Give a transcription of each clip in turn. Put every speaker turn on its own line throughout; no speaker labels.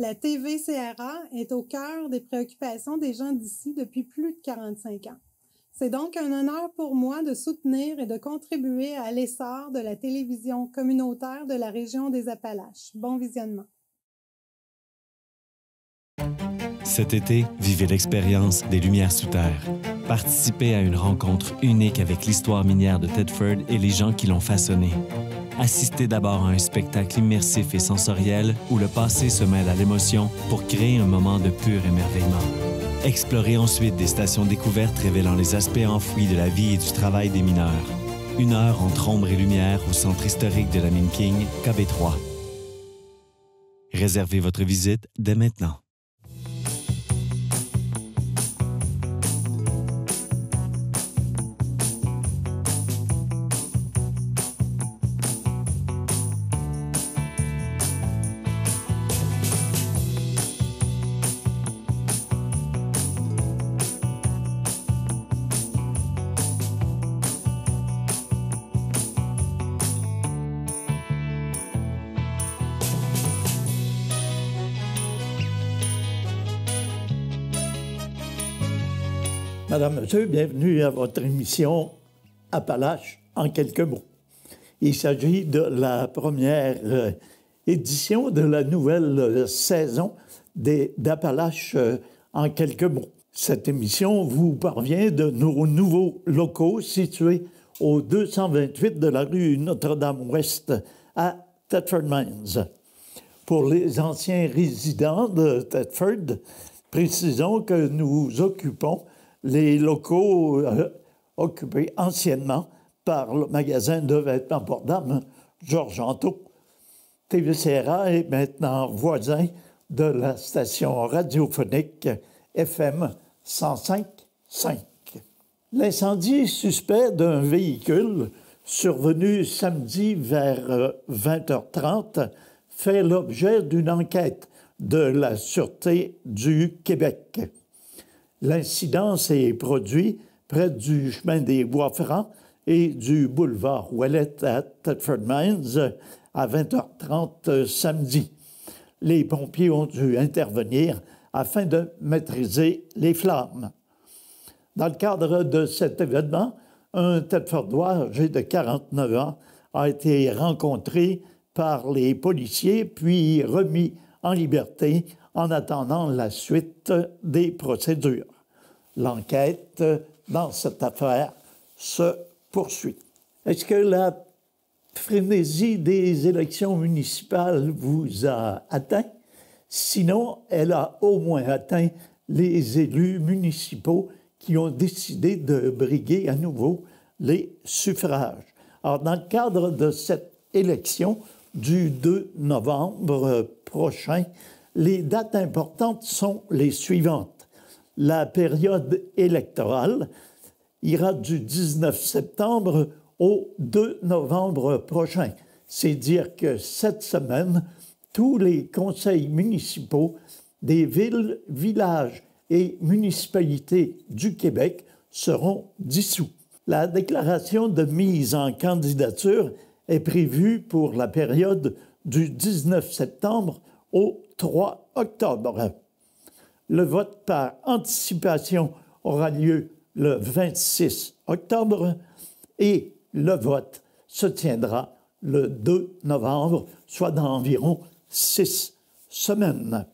La TVCRA est au cœur des préoccupations des gens d'ici depuis plus de 45 ans. C'est donc un honneur pour moi de soutenir et de contribuer à l'essor de la télévision communautaire de la région des Appalaches. Bon visionnement.
Cet été, vivez l'expérience des Lumières sous terre. Participez à une rencontre unique avec l'histoire minière de Thetford et les gens qui l'ont façonnée. Assistez d'abord à un spectacle immersif et sensoriel où le passé se mêle à l'émotion pour créer un moment de pur émerveillement. Explorez ensuite des stations découvertes révélant les aspects enfouis de la vie et du travail des mineurs. 1 heure entre ombre et lumière au centre historique de la mine King, KB3. Réservez votre visite dès maintenant.
Madame, Monsieur, bienvenue à votre émission Appalaches en quelques mots. Il s'agit de la première édition de la nouvelle saison d'Appalaches en quelques mots. Cette émission vous parvient de nos nouveaux locaux situés au 228 de la rue Notre-Dame-Ouest à Thetford Mines. Pour les anciens résidents de Thetford, précisons que nous occupons les locaux occupés anciennement par le magasin de vêtements pour dames Georges Anteau. TVCRA est maintenant voisin de la station radiophonique FM 105.5. L'incendie suspect d'un véhicule survenu samedi vers 20h30 fait l'objet d'une enquête de la Sûreté du Québec. L'incident s'est produit près du chemin des Bois-Francs et du boulevard Ouellet à Thetford Mines à 20h30 samedi. Les pompiers ont dû intervenir afin de maîtriser les flammes. Dans le cadre de cet événement, un Thetfordois âgé de 49 ans a été rencontré par les policiers puis remis en liberté en attendant la suite des procédures. L'enquête dans cette affaire se poursuit. Est-ce que la frénésie des élections municipales vous a atteint? Sinon, elle a au moins atteint les élus municipaux qui ont décidé de briguer à nouveau les suffrages. Alors, dans le cadre de cette élection du 2 novembre prochain, les dates importantes sont les suivantes. La période électorale ira du 19 septembre au 2 novembre prochain. C'est dire que cette semaine, tous les conseils municipaux des villes, villages et municipalités du Québec seront dissous. La déclaration de mise en candidature est prévue pour la période du 19 septembre au 3 octobre. Le vote par anticipation aura lieu le 26 octobre et le vote se tiendra le 2 novembre, soit dans environ 6 semaines.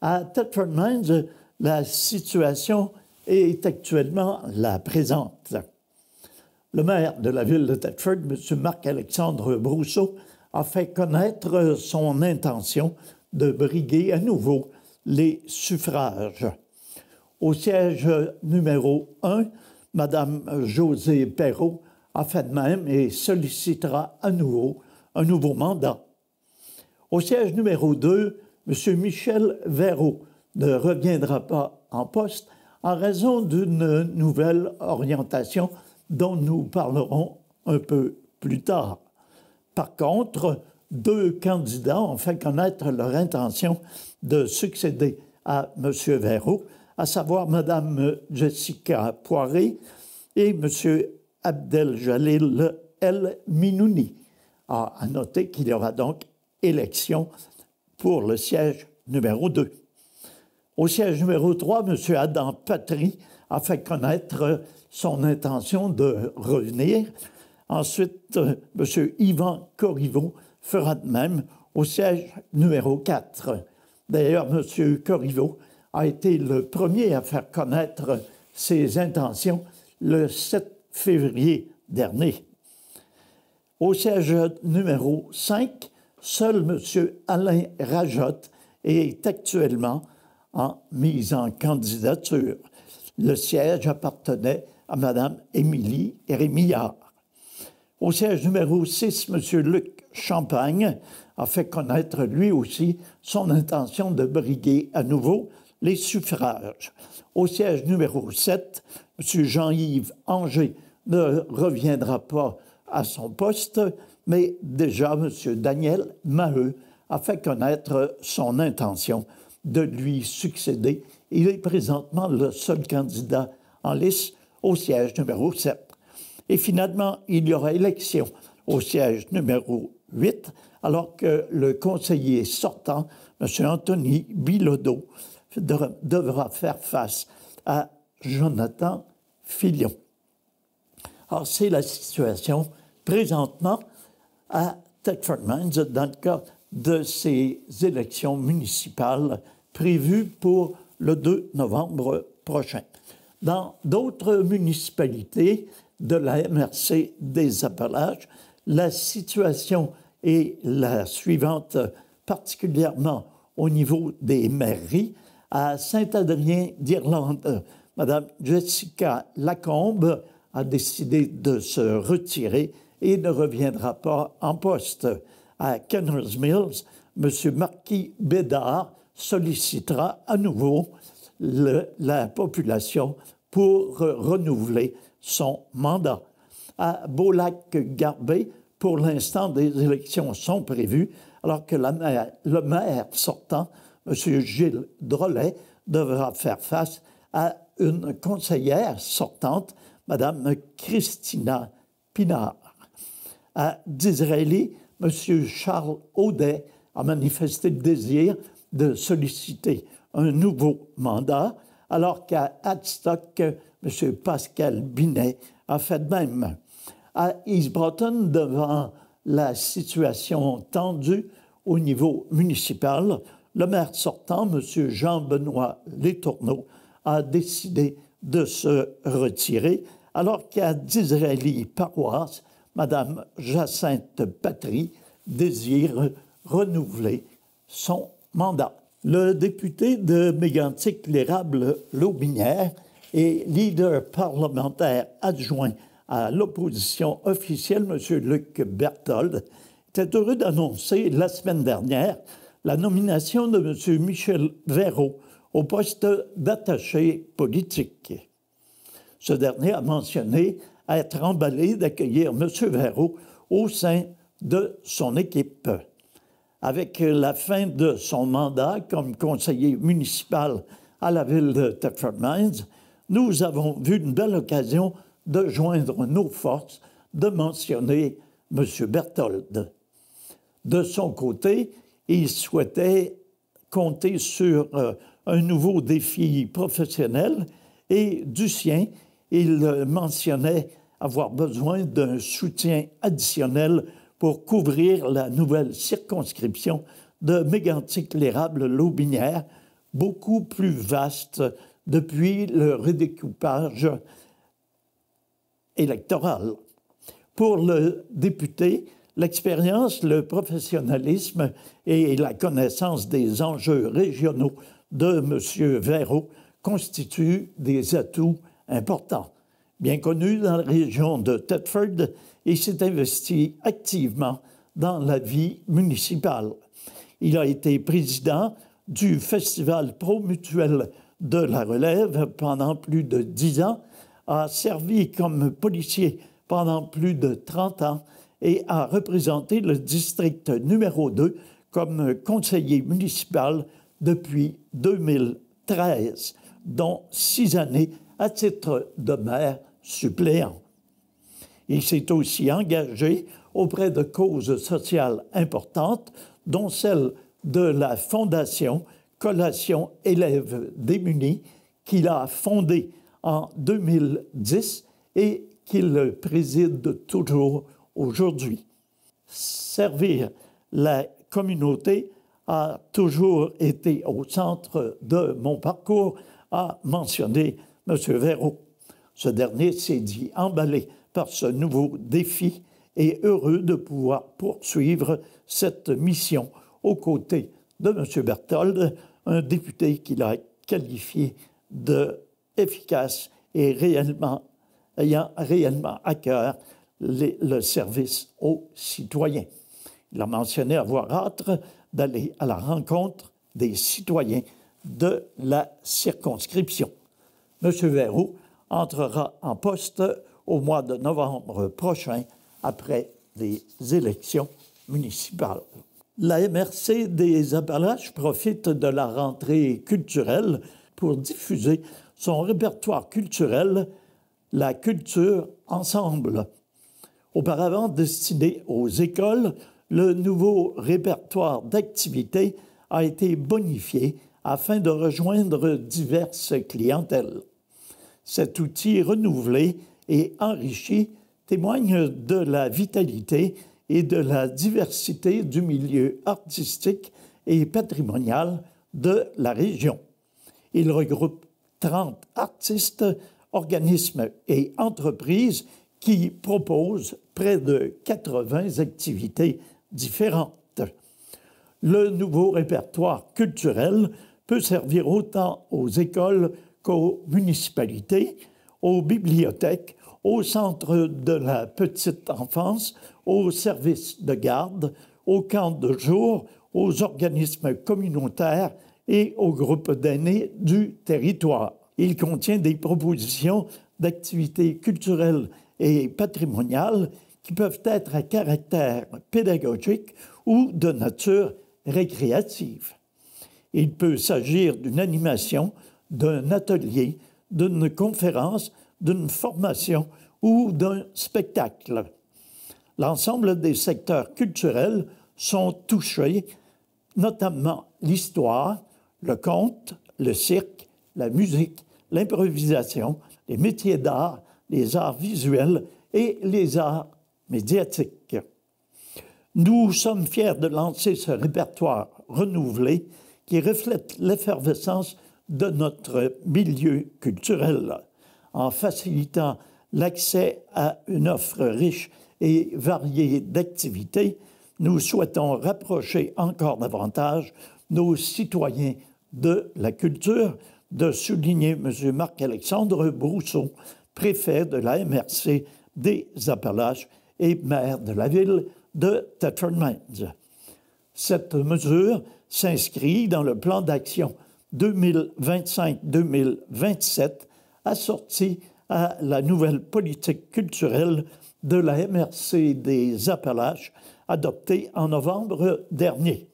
À Thetford Mines, la situation est actuellement la présente. Le maire de la ville de Thetford, M. Marc-Alexandre Brousseau, a fait connaître son intention de briguer à nouveau les suffrages. Au siège numéro 1, Mme Josée Perrault a fait de même et sollicitera à nouveau un nouveau mandat. Au siège numéro 2, M. Michel Verreault ne reviendra pas en poste en raison d'une nouvelle orientation dont nous parlerons un peu plus tard. Par contre, 2 candidats ont fait connaître leur intention de succéder à M. Verreault, à savoir Mme Jessica Poiré et M. Abdel-Jalil El Minouni. À noter qu'il y aura donc élection pour le siège numéro 2. Au siège numéro 3, M. Adam Patry a fait connaître son intention de revenir. Ensuite, M. Yvan Corriveau fera de même au siège numéro 4. D'ailleurs, M. Corriveau a été le premier à faire connaître ses intentions le 7 février dernier. Au siège numéro 5, seul M. Alain Rajotte est actuellement en mise en candidature. Le siège appartenait à Mme Émilie Rémillard. Au siège numéro 6, M. Luc Champagne a fait connaître lui aussi son intention de briguer à nouveau les suffrages. Au siège numéro 7, M. Jean-Yves Anger ne reviendra pas à son poste, mais déjà M. Daniel Maheu a fait connaître son intention de lui succéder. Il est présentement le seul candidat en lice au siège numéro 7. Et finalement, il y aura élection au siège numéro 8, alors que le conseiller sortant, M. Anthony Bilodeau, devra faire face à Jonathan Fillon. Alors, c'est la situation présentement à Thetford Mines dans le cas de ces élections municipales prévues pour le 2 novembre prochain. Dans d'autres municipalités de la MRC des Appalaches, la situation est la suivante, particulièrement au niveau des mairies. À Saint-Adrien-d'Irlande, Mme Jessica Lacombe a décidé de se retirer et ne reviendra pas en poste. À Kenners Mills, M. Marquis Bédard sollicitera à nouveau la population pour renouveler son mandat. À Beaulac-Garbet, pour l'instant, des élections sont prévues, alors que le maire sortant, M. Gilles Drolet, devra faire face à une conseillère sortante, Mme Christina Pinard. À Disraeli, M. Charles Audet a manifesté le désir de solliciter un nouveau mandat, alors qu'à Hadstock, M. Pascal Binet a fait de même. À East Broughton, devant la situation tendue au niveau municipal, le maire sortant, M. Jean-Benoît Letourneau, a décidé de se retirer, alors qu'à Disraeli-Paroisse, Mme Jacinthe Patry désire renouveler son mandat. Le député de Mégantic-l'Érable-Lotbinière et leader parlementaire adjoint à l'opposition officielle, M. Luc Berthold, était heureux d'annoncer la semaine dernière la nomination de M. Michel Véraud au poste d'attaché politique. Ce dernier a mentionné être emballé d'accueillir M. Véraud au sein de son équipe. Avec la fin de son mandat comme conseiller municipal à la ville de Thetford Mines, nous avons vu une belle occasion de joindre nos forces, de mentionner M. Berthold. De son côté, il souhaitait compter sur un nouveau défi professionnel et du sien, il mentionnait avoir besoin d'un soutien additionnel pour couvrir la nouvelle circonscription de Mégantic-l'Érable-Lotbinière, beaucoup plus vaste depuis le redécoupage électoral. Pour le député, l'expérience, le professionnalisme et la connaissance des enjeux régionaux de M. Véraud constituent des atouts importants. Bien connu dans la région de Thetford, il s'est investi activement dans la vie municipale. Il a été président du Festival Promutuel de la Relève pendant plus de 10 ans, a servi comme policier pendant plus de 30 ans et a représenté le district numéro 2 comme conseiller municipal depuis 2013, dont 6 années à titre de maire suppléant. Il s'est aussi engagé auprès de causes sociales importantes, dont celle de la Fondation Collation élèves démunis qu'il a fondée en 2010 et qu'il préside toujours aujourd'hui. Servir la communauté a toujours été au centre de mon parcours, a mentionné M. Verreau. Ce dernier s'est dit emballé par ce nouveau défi et heureux de pouvoir poursuivre cette mission aux côtés de M. Berthold, un député qu'il a qualifié d'efficace et ayant réellement à cœur le service aux citoyens. Il a mentionné avoir hâte d'aller à la rencontre des citoyens de la circonscription. M. Verreau entrera en poste au mois de novembre prochain, après les élections municipales. La MRC des Appalaches profite de la rentrée culturelle pour diffuser son répertoire culturel, la culture ensemble. Auparavant destiné aux écoles, le nouveau répertoire d'activités a été bonifié afin de rejoindre diverses clientèles. Cet outil renouvelé et enrichi témoigne de la vitalité et de la diversité du milieu artistique et patrimonial de la région. Il regroupe 30 artistes, organismes et entreprises qui proposent près de 80 activités différentes. Le nouveau répertoire culturel peut servir autant aux écoles qu'aux municipalités, aux bibliothèques, aux centres de la petite enfance, aux services de garde, aux camps de jour, aux organismes communautaires et aux groupes d'aînés du territoire. Il contient des propositions d'activités culturelles et patrimoniales qui peuvent être à caractère pédagogique ou de nature récréative. Il peut s'agir d'une animation, d'un atelier, d'une conférence, d'une formation ou d'un spectacle. L'ensemble des secteurs culturels sont touchés, notamment l'histoire, le conte, le cirque, la musique, l'improvisation, les métiers d'art, les arts visuels et les arts médiatiques. Nous sommes fiers de lancer ce répertoire renouvelé qui reflète l'effervescence de notre milieu culturel, en facilitant l'accès à une offre riche et variée d'activités. Nous souhaitons rapprocher encore davantage nos citoyens de la culture, de souligner M. Marc-Alexandre Brousseau, préfet de la MRC des Appalaches et maire de la ville de Thetford Mines. Cette mesure s'inscrit dans le plan d'action 2025-2027 assorti à la nouvelle politique culturelle de la MRC des Appalaches adoptée en novembre dernier.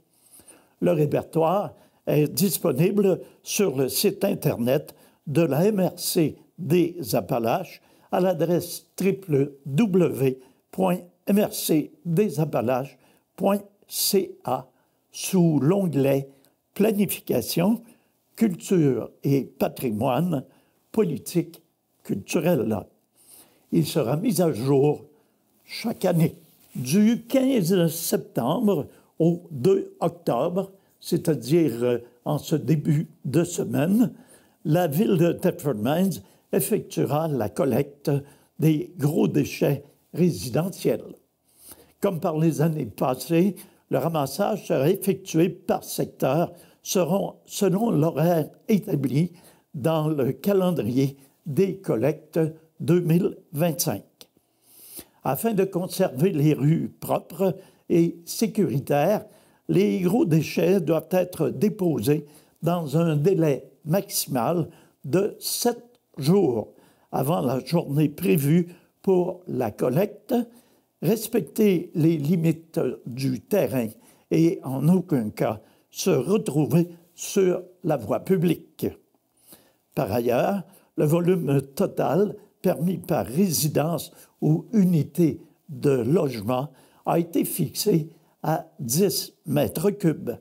Le répertoire est disponible sur le site Internet de la MRC des Appalaches à l'adresse www.mrcdesappalaches.ca sous l'onglet Planification, culture et patrimoine, politique culturelle. Il sera mis à jour chaque année. Du 15 septembre au 2 octobre, c'est-à-dire en ce début de semaine, la ville de Thetford Mines effectuera la collecte des gros déchets résidentiels. Comme par les années passées, le ramassage sera effectué par secteur selon l'horaire établi dans le calendrier des collectes 2025. Afin de conserver les rues propres et sécuritaires, les gros déchets doivent être déposés dans un délai maximal de 7 jours avant la journée prévue pour la collecte, respecter les limites du terrain et en aucun cas se retrouver sur la voie publique. Par ailleurs, le volume total permis par résidence ou unité de logement a été fixé à 10 mètres cubes.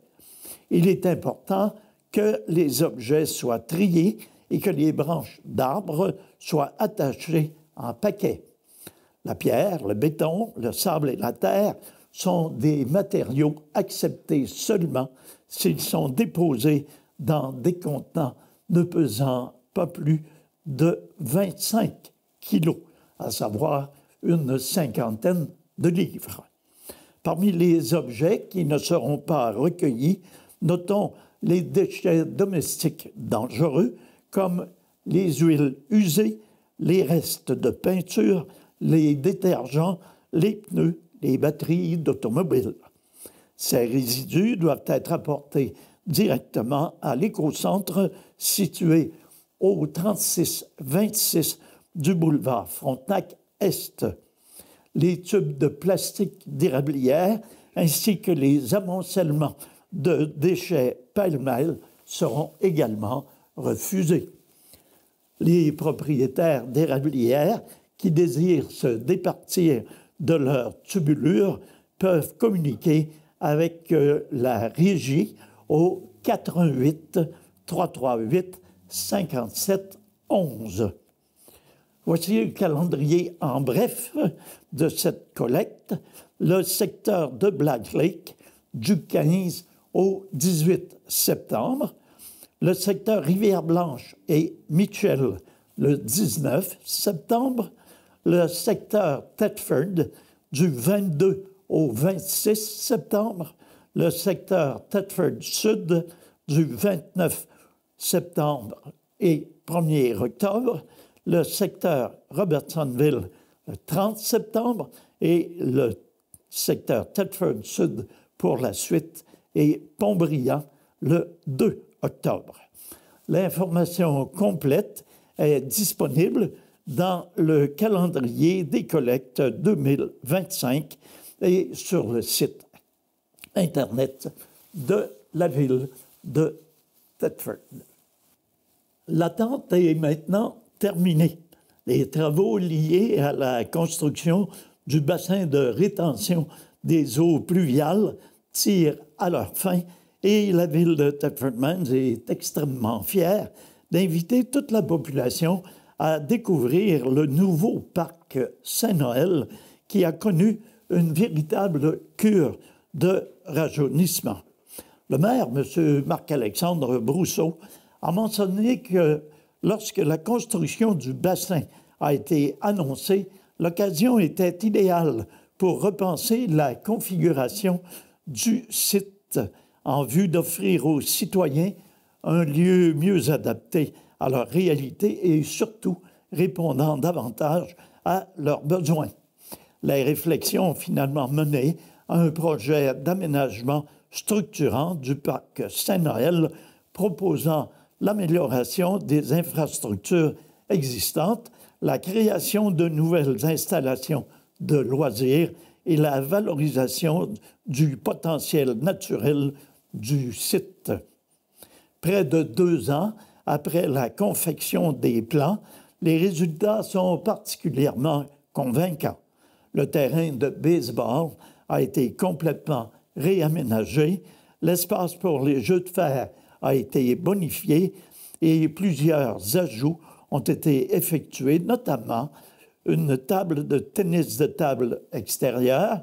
Il est important que les objets soient triés et que les branches d'arbres soient attachées en paquets. La pierre, le béton, le sable et la terre sont des matériaux acceptés seulement s'ils sont déposés dans des contenants ne pesant pas plus de 25 kilos, à savoir une cinquantaine de livres. Parmi les objets qui ne seront pas recueillis, notons les déchets domestiques dangereux comme les huiles usées, les restes de peinture, les détergents, les pneus, les batteries d'automobile. Ces résidus doivent être apportés directement à l'écocentre situé au 3626 du boulevard Frontenac-Est. Les tubes de plastique d'érablière ainsi que les amoncellements de déchets pêle-mêle seront également refusés. Les propriétaires d'érablières qui désirent se départir de leur tubulure peuvent communiquer avec la régie au 418 338 57 11. Voici le calendrier en bref de cette collecte. Le secteur de Black Lake du 15 au 18 septembre. Le secteur Rivière-Blanche et Mitchell le 19 septembre. Le secteur Thetford du 22 au 26 septembre. Le secteur Thetford Sud du 29 septembre et 1er octobre. Le secteur Robertsonville le 30 septembre et le secteur Thetford Sud pour la suite et Pontbriand le 2 octobre. L'information complète est disponible dans le calendrier des collectes 2025 et sur le site Internet de la ville de Thetford. L'attente est maintenant terminée. Les travaux liés à la construction du bassin de rétention des eaux pluviales tirent à leur fin et la ville de Thetford Mines est extrêmement fière d'inviter toute la population à découvrir le nouveau parc Saint-Noël qui a connu une véritable cure de rajeunissement. Le maire, M. Marc-Alexandre Brousseau, a mentionné que lorsque la construction du bassin a été annoncée, l'occasion était idéale pour repenser la configuration du site en vue d'offrir aux citoyens un lieu mieux adapté à leur réalité et surtout répondant davantage à leurs besoins. Les réflexions ont finalement mené à un projet d'aménagement structurant du parc Saint-Noël proposant l'amélioration des infrastructures existantes, la création de nouvelles installations de loisirs et la valorisation du potentiel naturel du site. Près de 2 ans après la confection des plans, les résultats sont particulièrement convaincants. Le terrain de baseball a été complètement réaménagé, l'espace pour les jeux de fer a été bonifié et plusieurs ajouts ont été effectués, notamment une table de tennis de table extérieure,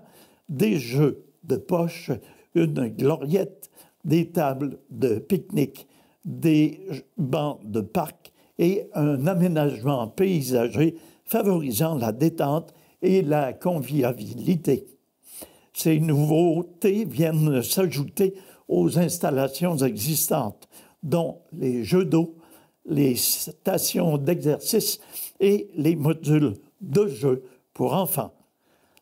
des jeux de poche, une gloriette, des tables de pique-nique, des bancs de parc et un aménagement paysager favorisant la détente et la convivialité. Ces nouveautés viennent s'ajouter aux installations existantes, dont les jeux d'eau, les stations d'exercice et les modules de jeux pour enfants.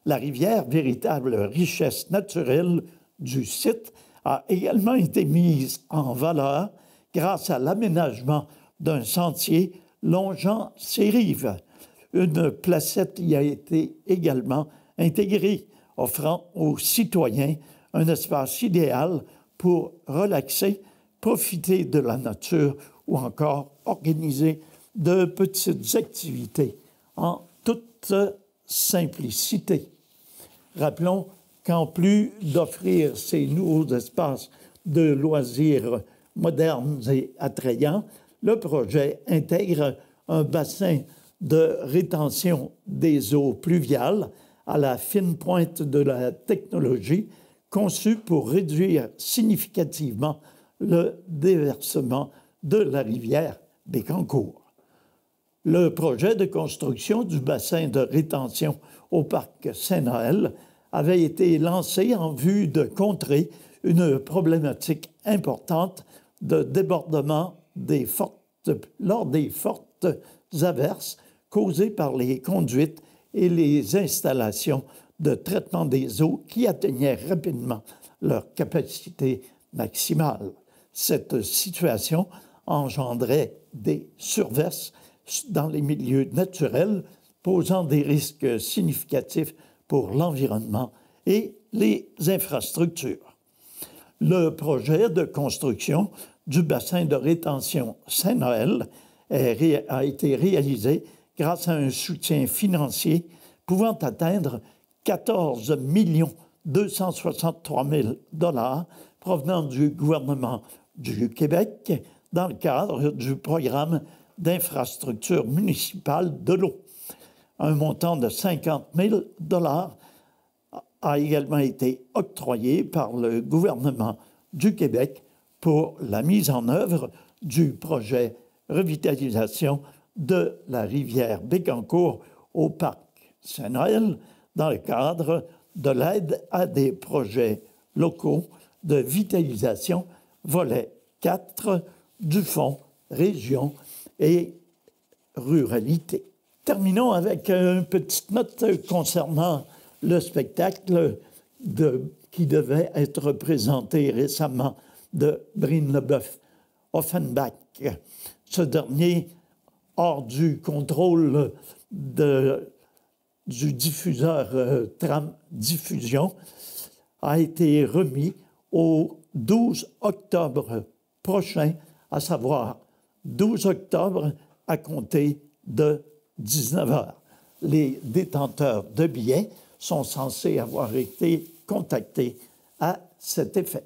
La rivière, véritable richesse naturelle du site, a également été mise en valeur grâce à l'aménagement d'un sentier longeant ses rives. Une placette y a été également intégrée, offrant aux citoyens un espace idéal pour relaxer, profiter de la nature ou encore organiser de petites activités en toute simplicité. Rappelons qu'en plus d'offrir ces nouveaux espaces de loisirs modernes et attrayants, le projet intègre un bassin de rétention des eaux pluviales à la fine pointe de la technologie, conçu pour réduire significativement le déversement de la rivière Bécancour. Le projet de construction du bassin de rétention au parc Saint-Noël avait été lancé en vue de contrer une problématique importante de débordement lors des fortes averses causées par les conduites et les installations de traitement des eaux qui atteignaient rapidement leur capacité maximale. Cette situation engendrait des surverses dans les milieux naturels, posant des risques significatifs pour l'environnement et les infrastructures. Le projet de construction du bassin de rétention Saint-Noël a été réalisé grâce à un soutien financier pouvant atteindre 14 263 000 $ provenant du gouvernement du Québec dans le cadre du programme d'infrastructure municipale de l'eau. Un montant de 50 000 $ a également été octroyé par le gouvernement du Québec pour la mise en œuvre du projet revitalisation de la rivière Bécancour au parc Saint-Noël dans le cadre de l'aide à des projets locaux de vitalisation, volet 4 du Fonds Région et Ruralité. Terminons avec une petite note concernant le spectacle qui devait être présenté récemment de Brine-le-Bœuf, Offenbach. Ce dernier, hors du contrôle du diffuseur Tram Diffusion, a été remis au 12 octobre prochain, à savoir 12 octobre à compter de 19 h. Les détenteurs de billets sont censés avoir été contactés à cet effet.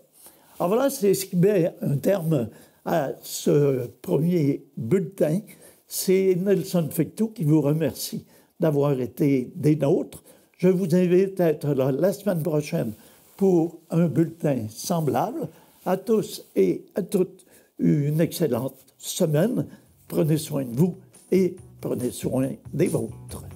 Alors voilà, c'est ce qui met un terme à ce premier bulletin. C'est Nelson Fecteau qui vous remercie d'avoir été des nôtres. Je vous invite à être là la semaine prochaine pour un bulletin semblable. À tous et à toutes, une excellente semaine. Prenez soin de vous et prenez soin des vôtres.